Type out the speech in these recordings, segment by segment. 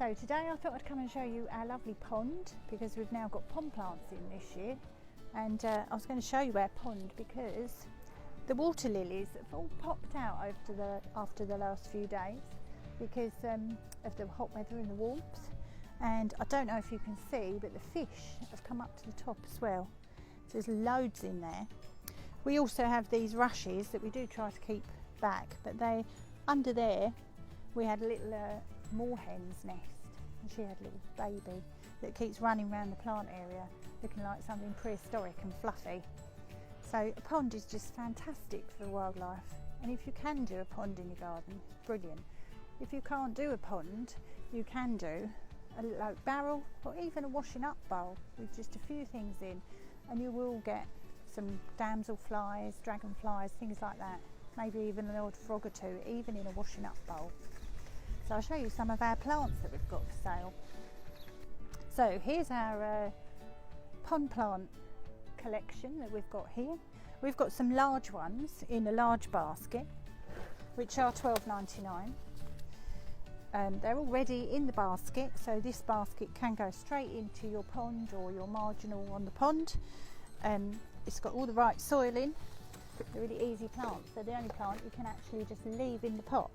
So today I thought I'd come and show you our lovely pond, because we've now got pond plants in this year, and I was going to show you our pond because the water lilies have all popped out after the last few days because of the hot weather and the warmth, and I don't know if you can see, but the fish have come up to the top as well, so there's loads in there. We also have these rushes that we do try to keep back, but they under there we had a little moorhen's nest, and she had a little baby that keeps running around the plant area looking like something prehistoric and fluffy. So a pond is just fantastic for wildlife, and if you can do a pond in your garden, it's brilliant. If you can't do a pond, you can do a little oak barrel or even a washing up bowl with just a few things in, and you will get some damselflies, dragonflies, things like that, maybe even an odd frog or two, even in a washing up bowl. So I'll show you some of our plants that we've got for sale. So here's our pond plant collection that we've got here. We've got some large ones in a large basket, which are $12.99. They're already in the basket, so this basket can go straight into your pond or your marginal on the pond. It's got all the right soil in. They're really easy plants. They're the only plant you can actually just leave in the pot.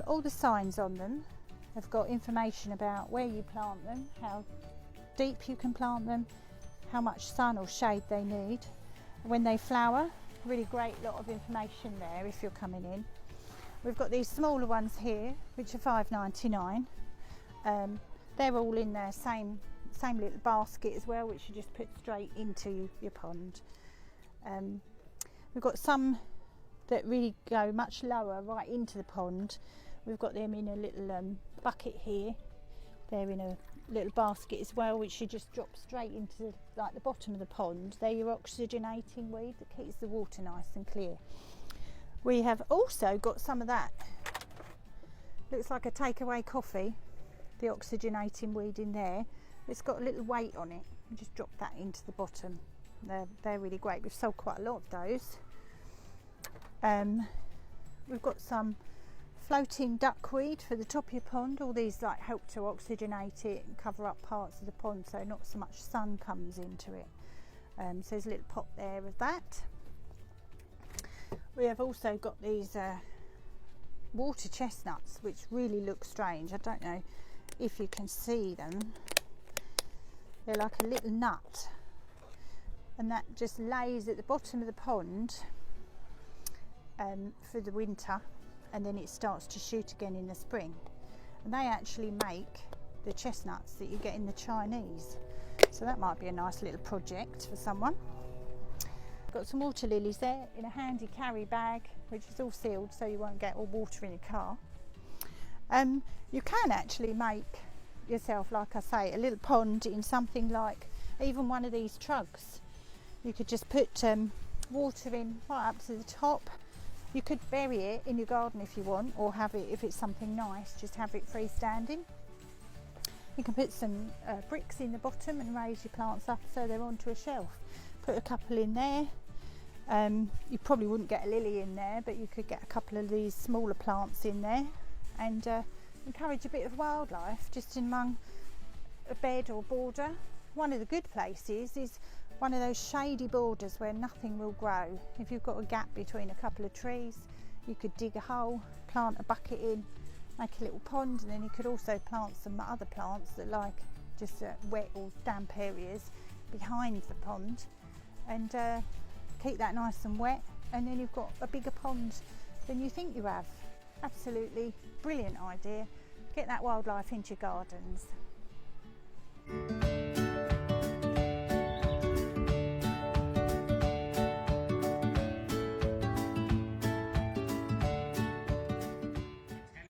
All the signs on them have got information about where you plant them, how deep you can plant them, how much sun or shade they need. When they flower, really great lot of information there if you're coming in. We've got these smaller ones here, which are $5.99. They're all in their same little basket as well, which you just put straight into your pond. We've got some that really go much lower, right into the pond. We've got them in a little bucket here. They're in a little basket as well, which you just drop straight into the bottom of the pond. They're your oxygenating weed that keeps the water nice and clear. We have also got some of that. Looks like a takeaway coffee, the oxygenating weed in there. It's got a little weight on it. You just drop that into the bottom. They're really great. We've sold quite a lot of those. We've got some floating duckweed for the top of your pond. All these help to oxygenate it and cover up parts of the pond so not so much sun comes into it. So there's a little pot there of that. We have also got these water chestnuts, which really look strange. I don't know if you can see them. They're like a little nut, and that just lays at the bottom of the pond for the winter, and then it starts to shoot again in the spring. And they actually make the chestnuts that you get in the Chinese, so that might be a nice little project for someone. Got some water lilies there in a handy carry bag, which is all sealed so you won't get all water in your car. You can actually make yourself, like I say, a little pond in something like even one of these trugs. You could just put water in right up to the top. You could bury it in your garden if you want, or have it, if it's something nice, just have it freestanding. You can put some bricks in the bottom and raise your plants up so they're onto a shelf. Put a couple in there. You probably wouldn't get a lily in there, but you could get a couple of these smaller plants in there, and encourage a bit of wildlife just among a bed or border. One of the good places is one of those shady borders where nothing will grow. If you've got a gap between a couple of trees, you could dig a hole, plant a bucket in, make a little pond, and then you could also plant some other plants that like just wet or damp areas behind the pond, and keep that nice and wet, and then you've got a bigger pond than you think you have. Absolutely brilliant idea. Get that wildlife into your gardens.